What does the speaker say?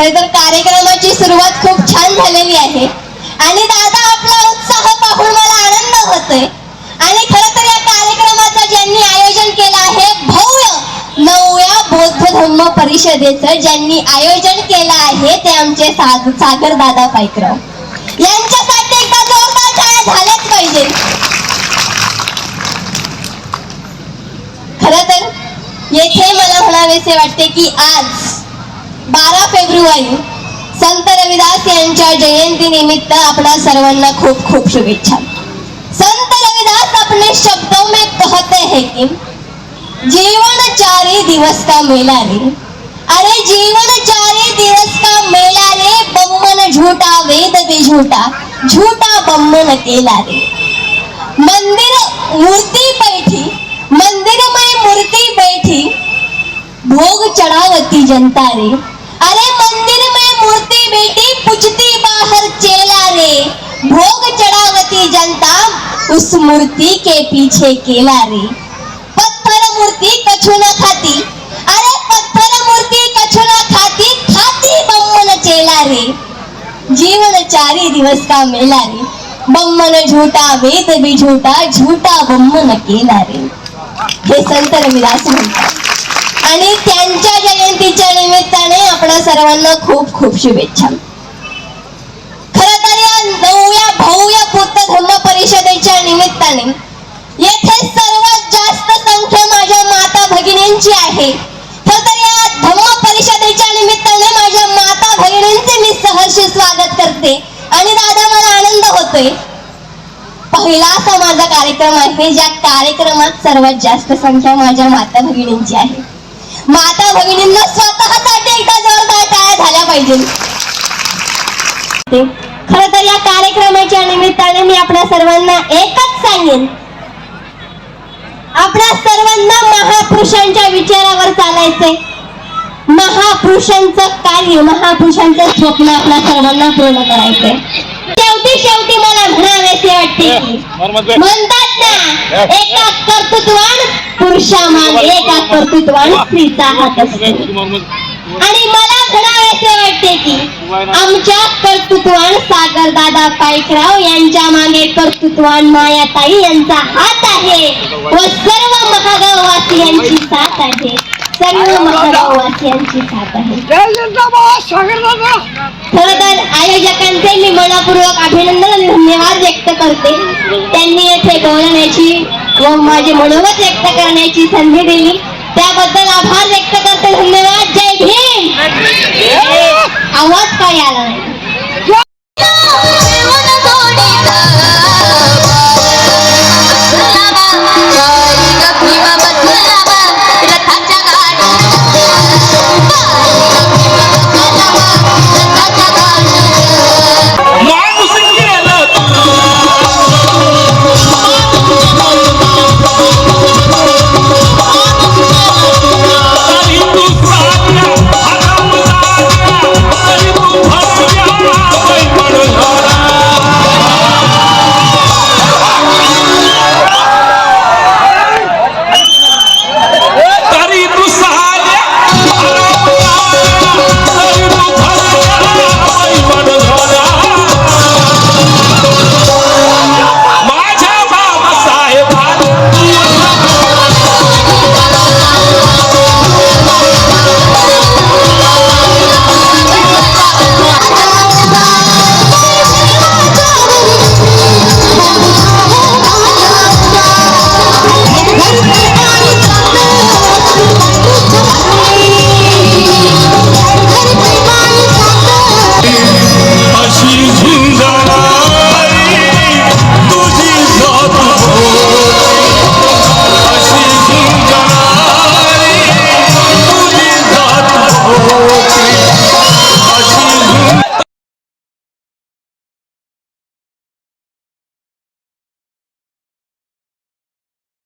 खरं तर कार्यक्रमाची सुरुवात खूप छान झालेली आहे आणि दादा आपला उत्साह पाहून मला आनंद होतोय। आणि खरं तर या कार्यक्रमाचं ज्यांनी आयोजन केलं आहे भव्य 9व्या बौद्ध धम्म परिषदेचं ज्यांनी आयोजन केलं आहे ते आमचे सागर दादा पाईकराव यांच्यासाठी एकदा जोरदार टाळ्या झाल्याच पाहिजे। खरं तर येथे मला म्हणावेसे वाटते की आज 12 फेब्रुवारी संत रविदास यांच्या जयंती निमित्त आपणा सर्वांना खूप खूप शुभेच्छा। संत रविदास अपने शब्दों में कहते हैं कि जीवन 4 दिवस का मेला रे, अरे जीवन 4 दिवस का मेला रे, बम्मन झूठा वेद भी झूठा, झूठा बम्मन केला रे। मंदिर मूर्ति बैठी, मंदिर में मूर्ति बैठी, भोग चढ़ावती जनता रे, अरे मंदिर में मूर्ति बैठी पूछती बाहर चेला रे, भोग चढ़ावती जनता उस मूर्ति के पीछे केला रे। पत्थर मूर्ति कछु न खाती, अरे पत्थर मूर्ति कछु न खाती, खाती बम्मन चेला रे। जीवन 4 दिवस का मेला रे, बम्मन झूठा वेद भी झूठा, झूठा बम्मन केला रे। हे संत रविदास म्हणतात आणि त्यांच्या जयंतीच्या निमित्ताने आपणा सर्वांना खूप खूप शुभेच्छा। खरं तर या 9व्या भव्य बौद्ध धम्म परिषदेच्या निमित्ताने येथे सर्वात जास्त संख्या माझ्या माता भगिनींची आहे। खरं तर या धम्म परिषदेच्या निमित्ताने माझ्या माता भगिनींचे मी सहर्ष स्वागत करते आणि दादा मला आनंद होतोय। पहिला असा माझा कार्यक्रम आहे ज्या कार्यक्रमात सर्वात जास्त संख्या माझ्या माता भगिनींची आहे। माता भगिनींना स्वतःसाठी एकदा जोरदार टाळ्या झाल्या पाहिजे। खरं तर या कार्यक्रमाच्या निमित्ताने मी आपल्या सर्वांना एकच सांगेन, आपल्या सर्वांना महापुरुषांच्या विचारावर चालायचंय। महापुरुषांचं कार्य, महापुरुषांचं स्वप्न आपल्या सर्वांना पूर्ण करायचंय। शेवटी मला म्हणावेसे वाटते म्हणतात ना, एका कर्तृत्वान पुरुषामागे एका कर्तृत्वान स्त्रीचा हात असतो। आणि मला म्हणावेसे वाटते की आमच्या कर्तृत्वान सागर दादा पाईकराव यांच्या मागे कर्तृत्वान मायाताई यांचा हात आहे व सर्व महागाववासियांची साथ आहे, सर्व महागाववासियांची साथ आहे। खरं तर आयोजकांचे मी मनपूर्वक अभिनंदन आणि धन्यवाद व्यक्त करते। त्यांनी येथे बोलण्याची व माझे मनोगत व्यक्त करण्याची संधी दिली त्याबद्दल आभार व्यक्त करते। धन्यवाद। जय भीम। आवाज काय आला नाही।